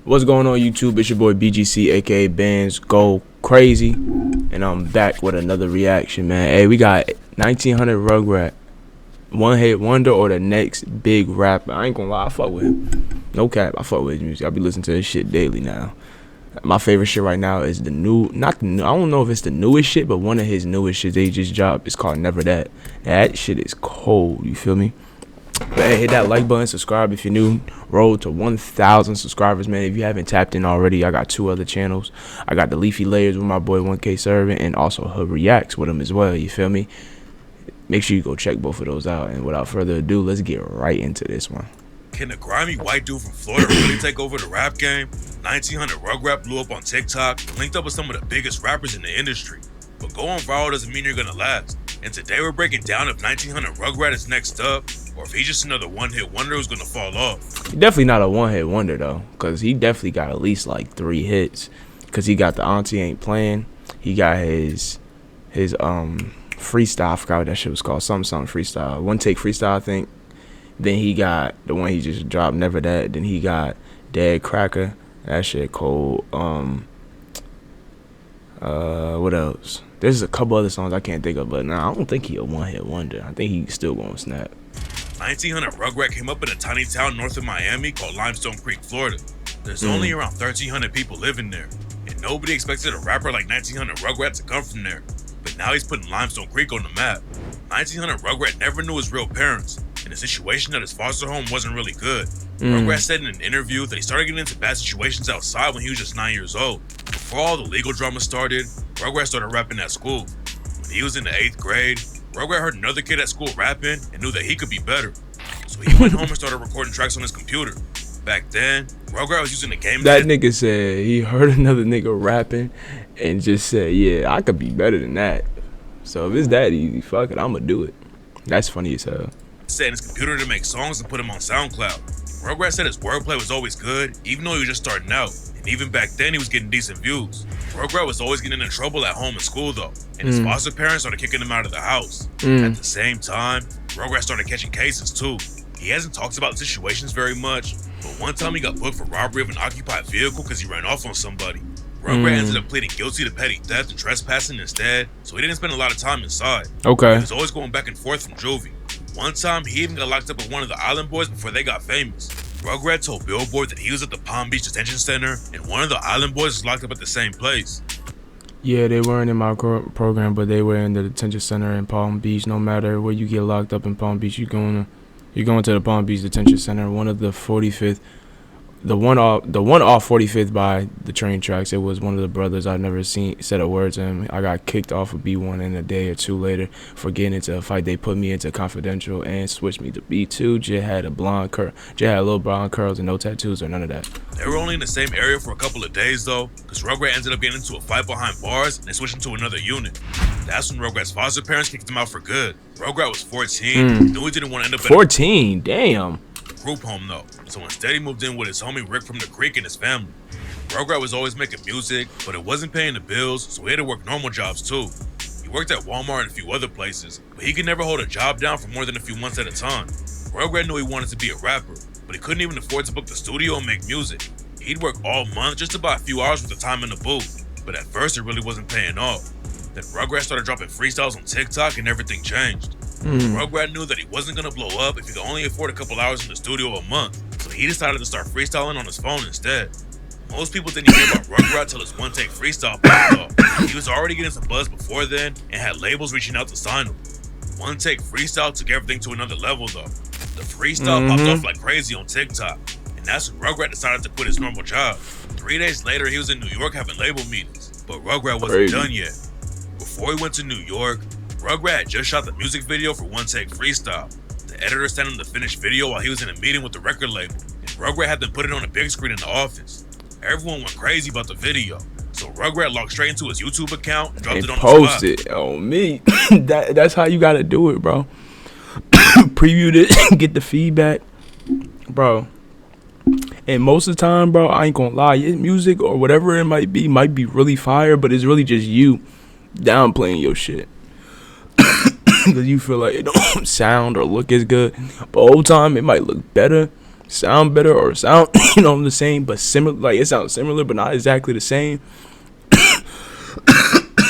What's going on YouTube? It's your boy BGC aka Bands Go Crazy, and I'm back with another reaction, man. Hey, we got 1900 Rugrat, One Hit Wonder, or the next big rapper. I ain't gonna lie, I fuck with him. No cap, I fuck with his music. I be listening to his shit daily now. My favorite shit right now is the new, not the new, I don't know if it's the newest shit, but one of his newest shit they just dropped. It's called Never That. That shit is cold, you feel me? But hey, hit that like button, subscribe if you're new. Road to 1,000 subscribers, man. If you haven't tapped in already, I got 2 other channels. I got the Leafy Layers with my boy 1K Servant, and also Hood Reacts with him as well, you feel me? Make sure you go check both of those out. And without further ado, let's get right into this one. Can a grimy white dude from Florida really take over the rap game? 1900 Rugrat blew up on TikTok and linked up with some of the biggest rappers in the industry. But going viral doesn't mean you're gonna last. And today we're breaking down if 1900 Rugrat is next up, or if he's just another one-hit wonder who's gonna fall off. He's definitely not a one-hit wonder though, because he definitely got at least like 3 hits. Because he got the Auntie Ain't Playing. He got his freestyle. I forgot what that shit was called. Something freestyle. One Take Freestyle, I think. Then he got the one he just dropped, Never That. Then he got Dead Cracker. That shit cold. What else? There's a couple other songs I can't think of, but nah, I don't think he a one-hit wonder. I think he's still gonna snap. 1900 Rugrat came up in a tiny town north of Miami called Limestone Creek, Florida. There's only around 1,300 people living there, and nobody expected a rapper like 1900 Rugrat to come from there. But now he's putting Limestone Creek on the map. 1900 Rugrat never knew his real parents, and the situation at his foster home wasn't really good. Rugrat said in an interview that he started getting into bad situations outside when he was just 9 years old. Before all the legal drama started, Rugrat started rapping at school. When he was in the 8th grade, Rugrat heard another kid at school rapping and knew that he could be better. So he went home and started recording tracks on his computer. Back then, Rugrat was using the game. That nigga said he heard another nigga rapping and just said, yeah, I could be better than that. So if it's that easy, fuck it, I'ma do it. That's funny as hell. Set in his computer to make songs and put them on SoundCloud. Rugrat said his wordplay was always good, even though he was just starting out. And even back then, he was getting decent views. Rugrat was always getting in trouble at home and school though, and his foster parents started kicking him out of the house. At the same time, Rugrat started catching cases too. He hasn't talked about situations very much, but one time he got booked for robbery of an occupied vehicle because he ran off on somebody. Rugrat ended up pleading guilty to petty theft and trespassing instead, so he didn't spend a lot of time inside. Okay. He was always going back and forth from juvie. One time, he even got locked up with one of the Island Boys before they got famous. Rugrat told Billboard that he was at the Palm Beach Detention Center, and one of the Island Boys was locked up at the same place. Yeah, they weren't in my program, but they were in the detention center in Palm Beach. No matter where you get locked up in Palm Beach, you're going to the Palm Beach Detention Center. One of the 45th, the one off 45th by the train tracks. It was one of the brothers. I've never said a word to him. I got kicked off of B1, and a day or two later for getting into a fight. They put me into confidential and switched me to B2. Jit had a little blonde curls and no tattoos or none of that. They were only in the same area for a couple of days though, because Rugrat ended up getting into a fight behind bars and they switched into another unit. That's when Rugrat's foster parents kicked him out for good. Rugrat was 14, knew he didn't want to end up 14, damn. Group home though, so instead he moved in with his homie Rick from the Creek and his family. Rugrat was always making music, but it wasn't paying the bills, so he had to work normal jobs too. He worked at Walmart and a few other places, but he could never hold a job down for more than a few months at a time. Rugrat knew he wanted to be a rapper, but he couldn't even afford to book the studio and make music. He'd work all month just to buy a few hours worth of time in the booth, but at first it really wasn't paying off. Then Rugrat started dropping freestyles on TikTok and everything changed. Rugrat knew that he wasn't gonna blow up if he could only afford a couple hours in the studio a month, so he decided to start freestyling on his phone instead. Most people didn't hear about Rugrat till his One Take Freestyle popped off. He was already getting some buzz before then and had labels reaching out to sign him. One Take Freestyle took everything to another level though. The freestyle popped off like crazy on TikTok, and that's when Rugrat decided to quit his normal job. 3 days later, he was in New York having label meetings, but Rugrat wasn't done yet. Before he went to New York, Rugrat had just shot the music video for One Take Freestyle. The editor sent him the finished video while he was in a meeting with the record label, and Rugrat had them put it on a big screen in the office. Everyone went crazy about the video, so Rugrat logged straight into his YouTube account and dropped it on the spot. Post it on me. That's how you gotta do it, bro. Preview it, get the feedback, bro. And most of the time, bro, I ain't gonna lie, your music or whatever it might be really fire, but it's really just you downplaying your shit. Because you feel like it don't sound or look as good, but over time it might look better sound better or sound the same but similar. Like it sounds similar but not exactly the same.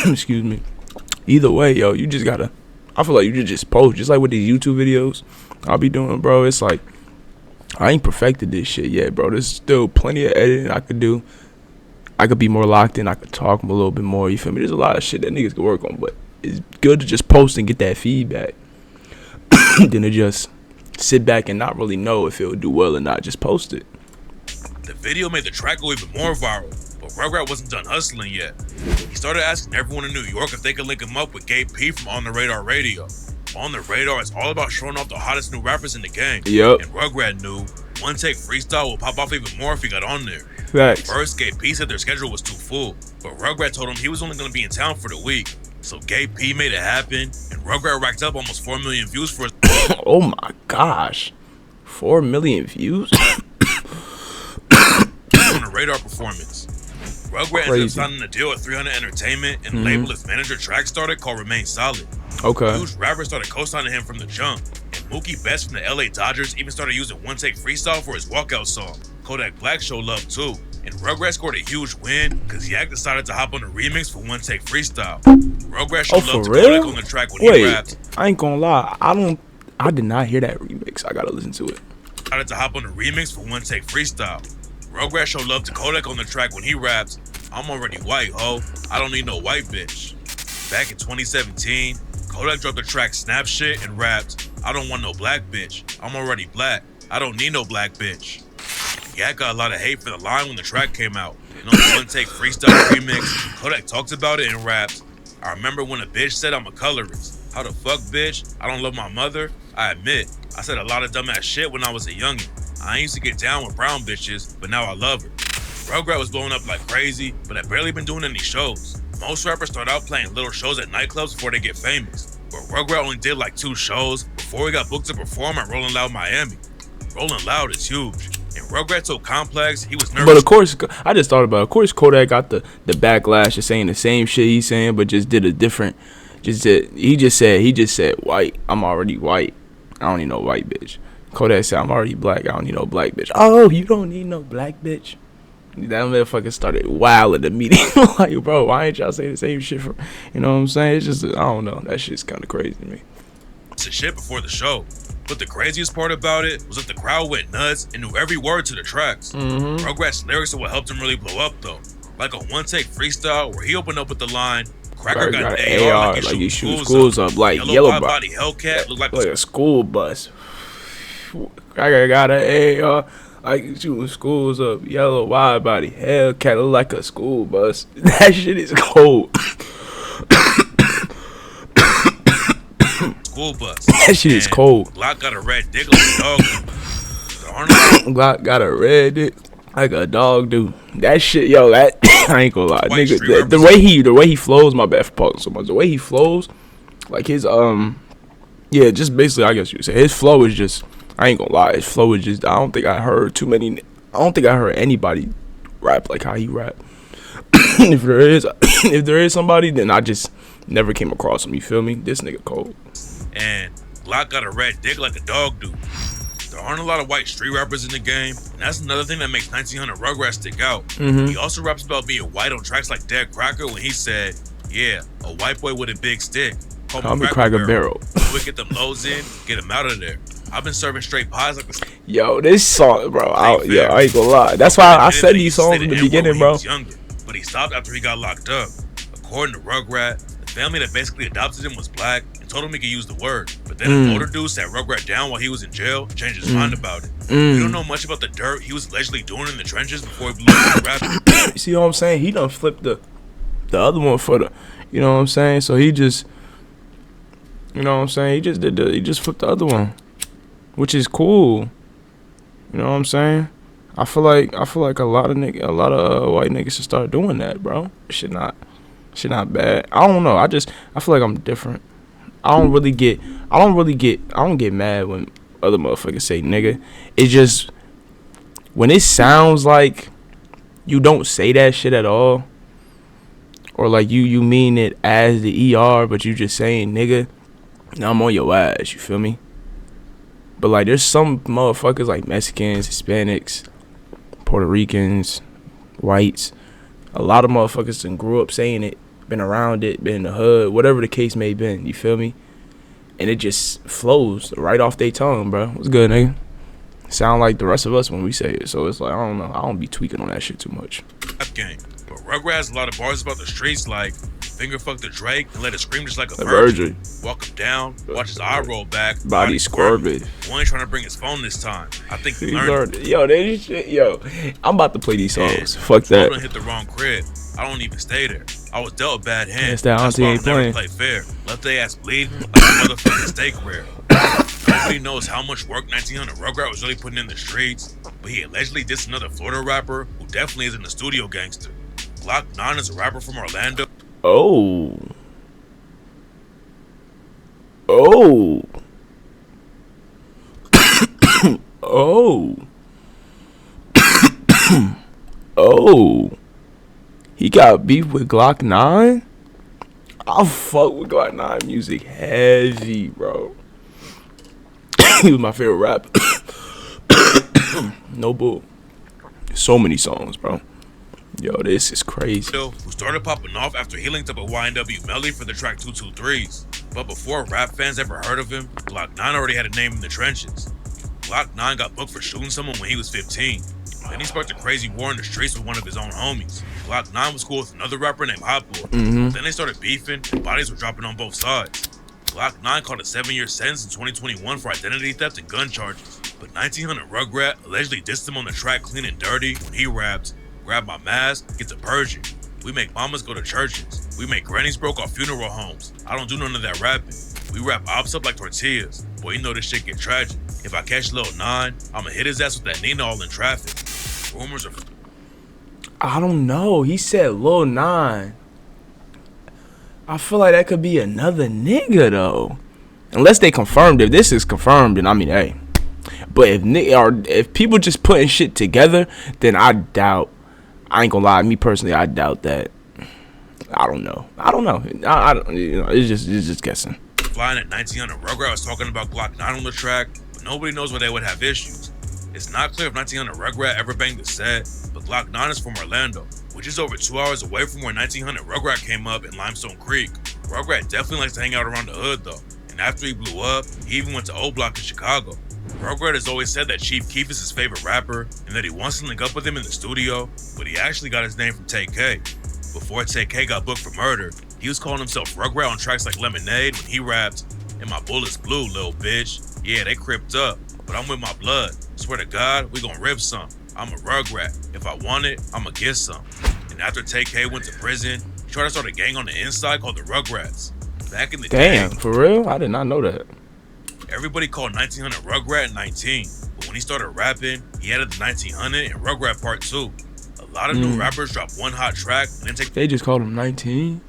Excuse me. Either way, yo, you just gotta. I feel like you just post, just like with these YouTube videos I'll be doing, bro. It's like I ain't perfected this shit yet, bro. There's still plenty of editing I could do. I could be more locked in. I could talk a little bit more. You feel me? There's a lot of shit that niggas can work on, but it's good to just post and get that feedback than to just sit back and not really know if it'll do well or not. Just post it. The video made the track go even more viral, but Rugrat wasn't done hustling yet. He started asking everyone in New York if they could link him up with Gabe P from On The Radar Radio. On The Radar is all about showing off the hottest new rappers in the game. Yep. And Rugrat knew One Take Freestyle will pop off even more if he got on there. Facts. First, Gabe P said their schedule was too full, but Rugrat told him he was only going to be in town for the week. So Gabe P made it happen, and Rugrat racked up almost 4 million views for his Oh my gosh. 4 million views? On The Radar performance. Rugrat ended up signing a deal with 300 Entertainment, and the label his manager track started called Remain Solid. Okay. Huge rappers started co-signing him from the jump, and Mookie Betts from the LA Dodgers even started using One Take Freestyle for his walkout song. Kodak Black showed love too, and Rugrat scored a huge win because Yak decided to hop on the remix for One Take Freestyle. Rugrat showed love to Kodak on the track when he rapped. I ain't gonna lie, I did not hear that remix. I gotta listen to it. Decided to hop on the remix for One Take Freestyle. Rugrat showed love to Kodak on the track when he raps, I'm already white, ho. I don't need no white bitch. Back in 2017, Kodak dropped the track Snap Shit and rapped, I don't want no black bitch. I'm already black. I don't need no black bitch. Yak got a lot of hate for the line when the track came out. And on the One Take Freestyle remix, Kodak talks about it and raps, I remember when a bitch said I'm a colorist. How the fuck, bitch? I don't love my mother? I admit, I said a lot of dumbass shit when I was a youngin'. I ain't used to get down with brown bitches, but now I love her. Rugrat was blowing up like crazy, but had barely been doing any shows. Most rappers start out playing little shows at nightclubs before they get famous. But Rugrat only did like 2 shows before he got booked to perform at Rollin' Loud Miami. Rollin' Loud is huge. And Rugrat told Complex he was nervous. But of course, I just thought about it. Of course, Kodak got the backlash of saying the same shit he's saying, but just did a different. He just said white. I'm already white. I don't need no white bitch. Kodak said I'm already black. I don't need no black bitch. Oh, you don't need no black bitch. That motherfucker started wild at the meeting. Like, bro, why ain't y'all saying the same shit for? You know what I'm saying? It's just I don't know. That shit's kind of crazy to me. Shit before the show. But the craziest part about it was that the crowd went nuts and knew every word to the tracks. Rugrat's lyrics are what helped him really blow up though. Like on One Take Freestyle where he opened up with the line, Cracker got an AR like he shooting schools up. Like yellow body Hellcat looked like a school bus. Cracker got an AR like he shooting schools up. Yellow wide body Hellcat look like a school bus. That shit is cold. School bus. That shit is cold. Glock got a red dick like a dog. Glock got a red dick like a dog do. That shit, yo, that I ain't gonna lie, nigga. The way he flows, my bad for pausing so much. The way he flows, like his yeah, just basically, I guess you would say his flow is just. I ain't gonna lie, his flow is just. I don't think I heard anybody rap like how he rap. if there is somebody, then I just never came across him. You feel me? This nigga cold. And Glock got a red dick like a dog do. There aren't a lot of white street rappers in the game, and that's another thing that makes 1900 Rugrat stick out. He also raps about being white on tracks like Dead Cracker when he said, yeah, a white boy with a big stick. Call me Cracker Barrel. We get them lows in, get them out of there. I've been serving straight pies like this. Yo, this song, bro. I ain't gonna lie. That's why I said these songs in the beginning, bro. But he stopped after he got locked up. According to Rugrat, the family that basically adopted him was black and told him he could use the word. But then an older dude sat Rugrat down while he was in jail and changed his mind about it. We don't know much about the dirt he was allegedly doing in the trenches before he blew up rapping. You see what I'm saying? He done flipped the other one for the, you know what I'm saying? So he just, you know what I'm saying? He just flipped the other one, which is cool. You know what I'm saying? I feel like a lot of white niggas should start doing that, bro. Shit not bad. I don't know. I feel like I'm different. I don't get mad when other motherfuckers say nigga. It's just when it sounds like you don't say that shit at all, or like you mean it as the ER, but you just saying nigga. Now I'm on your ass. You feel me? But like, there's some motherfuckers like Mexicans, Hispanics, Puerto Ricans, whites. A lot of motherfuckers that grew up saying it, been around it, been in the hood, whatever the case may been. You feel me? And it just flows right off their tongue, bro. What's good, nigga? Sound like the rest of us when we say it. So it's like, I don't know. I don't be tweaking on that shit too much. Game. But Rugrat has a lot of bars about the streets, like finger fuck the Drake and let it scream just like a virgin. Walk him down, watch his eye roll back, body squirming. One ain't trying to bring his phone this time. I think he learned it. Yo, I'm about to play these songs. Fuck that. I don't hit the wrong crib. I don't even stay there. I was dealt a bad hand. Yes, that auntie ain't playing. Play fair. Let they ass bleed like a motherfucking steak rare. Nobody knows how much work 1900 Rugrat was really putting in the streets, but he allegedly dissed another Florida rapper who definitely isn't a studio gangster. Glock 9 is a rapper from Orlando. Oh. He got beef with Glock 9? I fuck with Glock 9 music heavy, bro. He was my favorite rapper. No bull. So many songs, bro. Yo, this is crazy. Who started popping off after he linked up with YNW Melly for the track 223s. But before rap fans ever heard of him, Glock 9 already had a name in the trenches. Glock 9 got booked for shooting someone when he was 15. Then he sparked a crazy war in the streets with one of his own homies. Glock 9 was cool with another rapper named Hot Boy. Then they started beefing and bodies were dropping on both sides. Glock 9 caught a 7-year sentence in 2021 for identity theft and gun charges. But 1900 Rugrat allegedly dissed him on the track Clean and Dirty when he raps, "Grab my mask, get to purging. We make mamas go to churches. We make grannies broke off funeral homes. I don't do none of that rapping. We wrap ops up like tortillas. Boy, you know this shit get tragic. If I catch Lil 9, I'ma hit his ass with that Nina all in traffic." Rumors are... I don't know. He said Lil 9. I feel like that could be another nigga, though. Unless they confirmed. If this is confirmed, then I mean, hey. But if people just putting shit together, then I doubt. I ain't gonna lie. Me personally, I doubt that. I don't know. I don't. You know, it's just guessing. Flying at 1900 Rugrat was talking about Glock 9 on the track, but nobody knows where they would have issues. It's not clear if 1900 Rugrat ever banged the set, but Glock 9 is from Orlando, which is over 2 hours away from where 1900 Rugrat came up in Limestone Creek. Rugrat definitely likes to hang out around the hood though, and after he blew up, he even went to O Block in Chicago. Rugrat has always said that Chief Keef is his favorite rapper, and that he wants to link up with him in the studio, but he actually got his name from Tay-K. Before Tay-K got booked for murder, he was calling himself Rugrat on tracks like Lemonade when he rapped, "And my bullets blue, little bitch. Yeah, they cripped up, but I'm with my blood. Swear to God, we gon' rip some. I'm a Rugrat. If I want it, I'ma get some." And after Tay-K went to prison, he tried to start a gang on the inside called the Rugrats. Back in the day... Damn, for real? I did not know that. Everybody called 1900 Rugrat at 19, but when he started rapping, he added the 1900 and Rugrat Part 2. A lot of new rappers drop one hot track and then take... They just called him 19?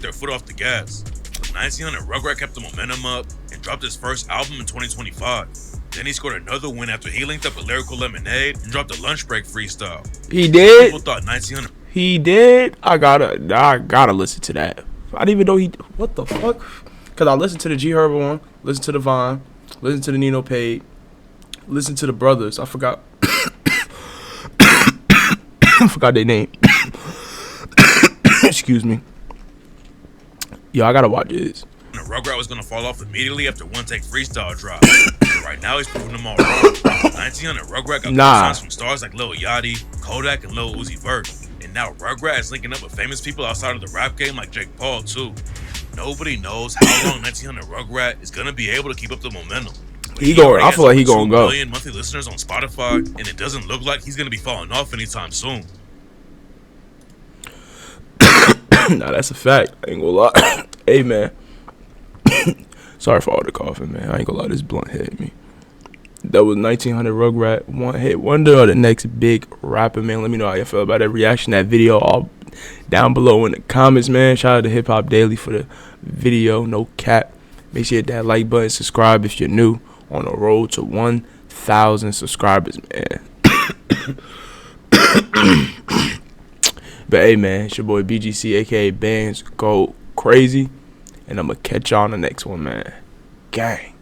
their foot off the gas. But 1900 Rugrat kept the momentum up and dropped his first album in 2025. Then he scored another win after he linked up with Lyrical Lemonade and dropped a lunch break freestyle. He did? People thought 1900... He did? I gotta listen to that. I didn't even know he... What the fuck? Because I listened to the G Herbo one, listened to the Vine, listened to the Nino Paid, listened to the Brothers. I forgot... I forgot their name. Excuse me. Yo, I gotta watch this. Rugrat was gonna fall off immediately after One Take Freestyle dropped. But right now he's proving them all wrong. 1900 Rugrat got songs from stars like Lil Yachty, Kodak, and Lil Uzi Vert. And now Rugrat is linking up with famous people outside of the rap game like Jake Paul too. Nobody knows how long 1900 Rugrat is gonna be able to keep up the momentum. I feel like he gonna go. 2 million monthly listeners on Spotify, and it doesn't look like he's gonna be falling off anytime soon. Nah, that's a fact. I ain't gonna lie. Hey, man. Sorry for all the coughing, man. I ain't gonna lie. This blunt hit me. That was 1900 Rugrat, one hit wonder, or the next big rapper, man. Let me know how you feel about that reaction, that video, all down below in the comments, man. Shout out to Hip Hop Daily for the video. No cap. Make sure you hit that like button, subscribe if you're new. On the road to 1,000 subscribers, man. But hey, man, it's your boy BGC, aka Bands Go Crazy, and I'm gonna catch y'all on the next one, man. Gang.